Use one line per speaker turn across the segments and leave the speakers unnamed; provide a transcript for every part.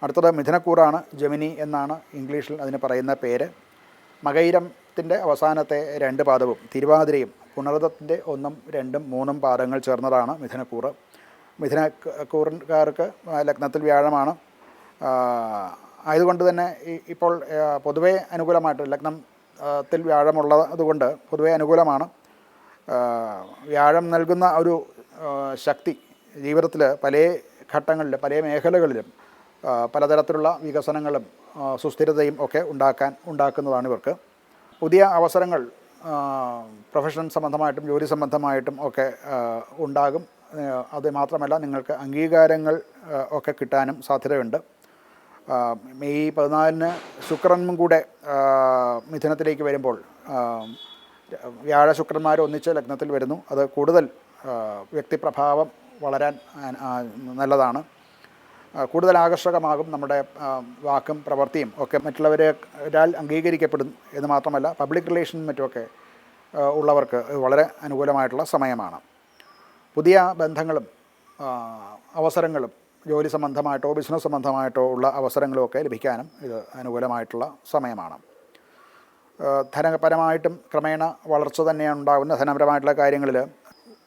അടുത്തത് മിഥുനക്കൂറാണ്. ജെമിനി എന്നാണ് ഇംഗ്ലീഷിൽ അതിന് പറയുന്ന പേര്. മകയിരത്തിൻ്റെ അവസാനത്തെ 2 പാദവും തിരുവാതിരയും പുണർദത്തിൻ്റെ 1, 2, 3 പാദങ്ങൾ ചേർന്നതാണ് മിഥുനക്കൂറ്. മിഥുനക്കൂറുകാർക്ക് ലഗ്നത്തിൽ വ്യാഴമാണ്. ആയതുകൊണ്ട് തന്നെ ഇപ്പോൾ പൊതുവേ അനുകൂലമായിട്ട് ലഗ്നത്തിൽ വ്യാഴമുള്ളതുകൊണ്ട് പൊതുവേ അനുകൂലമാണ്. വ്യാഴം നൽകുന്ന ഒരു ശക്തി ജീവിതത്തിൽ പല ഘട്ടങ്ങളിലും പല മേഖലകളിലും പലതരത്തിലുള്ള വികസനങ്ങളും സുസ്ഥിരതയും ഒക്കെ ഉണ്ടാക്കുന്നതാണ് ഇവർക്ക്. പുതിയ അവസരങ്ങൾ പ്രൊഫഷൻ സംബന്ധമായിട്ടും ജോലി സംബന്ധമായിട്ടും ഒക്കെ ഉണ്ടാകും. അത് മാത്രമല്ല നിങ്ങൾക്ക് അംഗീകാരങ്ങൾ ഒക്കെ കിട്ടാനും സാധ്യതയുണ്ട്. മെയ് 14 ശുക്രനും കൂടെ മിഥുനത്തിലേക്ക് വരുമ്പോൾ വ്യാഴ ശുക്രന്മാർ ഒന്നിച്ച് ലഗ്നത്തിൽ വരുന്നു. അത് കൂടുതൽ വ്യക്തിപ്രഭാവം വളരാൻ നല്ലതാണ്. കൂടുതൽ ആകർഷകമാകും. നമ്മുടെ വാക്കും പ്രവൃത്തിയും ഒക്കെ മറ്റുള്ളവരാൽ അംഗീകരിക്കപ്പെടും എന്ന് മാത്രമല്ല പബ്ലിക് റിലേഷനും മറ്റുമൊക്കെ ഉള്ളവർക്ക് വളരെ അനുകൂലമായിട്ടുള്ള സമയമാണ്. പുതിയ ബന്ധങ്ങളും അവസരങ്ങളും ജോലി സംബന്ധമായിട്ടോ ബിസിനസ് സംബന്ധമായിട്ടോ ഉള്ള അവസരങ്ങളുമൊക്കെ ലഭിക്കാനും ഇത് അനുകൂലമായിട്ടുള്ള സമയമാണ്. ധനപരമായിട്ടും ക്രമേണ വളർച്ച തന്നെയാണ് ഉണ്ടാകുന്ന. ധനപരമായിട്ടുള്ള കാര്യങ്ങളിൽ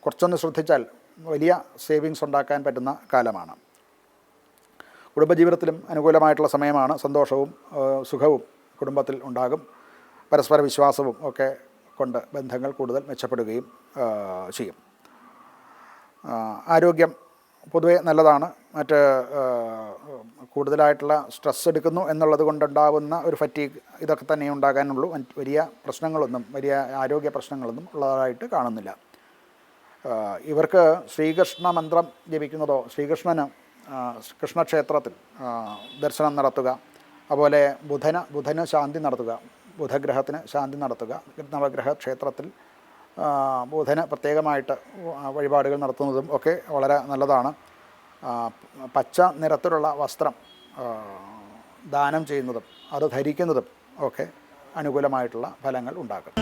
കുറച്ചൊന്ന് ശ്രദ്ധിച്ചാൽ വലിയ സേവിങ്സ് ഉണ്ടാക്കാൻ പറ്റുന്ന കാലമാണ്. കുടുംബജീവിതത്തിലും അനുകൂലമായിട്ടുള്ള സമയമാണ്. സന്തോഷവും സുഖവും കുടുംബത്തിൽ ഉണ്ടാകും. പരസ്പര വിശ്വാസവും ഒക്കെ കൊണ്ട് ബന്ധങ്ങൾ കൂടുതൽ മെച്ചപ്പെടുകയും ചെയ്യും. ആരോഗ്യം പൊതുവെ നല്ലതാണ്. മറ്റ് കൂടുതലായിട്ടുള്ള സ്ട്രെസ് എടുക്കുന്നു എന്നുള്ളത് കൊണ്ടുണ്ടാകുന്ന ഒരു ഫറ്റീഗ് ഇതൊക്കെ തന്നെ ഉണ്ടാകാനുള്ളൂ. വലിയ പ്രശ്നങ്ങളൊന്നും വലിയ ആരോഗ്യ പ്രശ്നങ്ങളൊന്നും ഉള്ളതായിട്ട് കാണുന്നില്ല. ഇവർക്ക് ശ്രീകൃഷ്ണ മന്ത്രം ജപിക്കുന്നതോ ശ്രീകൃഷ്ണന് കൃഷ്ണക്ഷേത്രത്തിൽ ദർശനം നടത്തുക, അതുപോലെ ബുധന് ശാന്തി നടത്തുക, ബുധഗ്രഹത്തിന് ശാന്തി നടത്തുക, നവഗ്രഹ ക്ഷേത്രത്തിൽ ബുധന് പ്രത്യേകമായിട്ട് വഴിപാടുകൾ നടത്തുന്നതും ഒക്കെ വളരെ നല്ലതാണ്. പച്ച നിറത്തിലുള്ള വസ്ത്രം ദാനം ചെയ്യുന്നതും അത് ധരിക്കുന്നതും ഒക്കെ അനുകൂലമായിട്ടുള്ള ഫലങ്ങൾ ഉണ്ടാക്കും.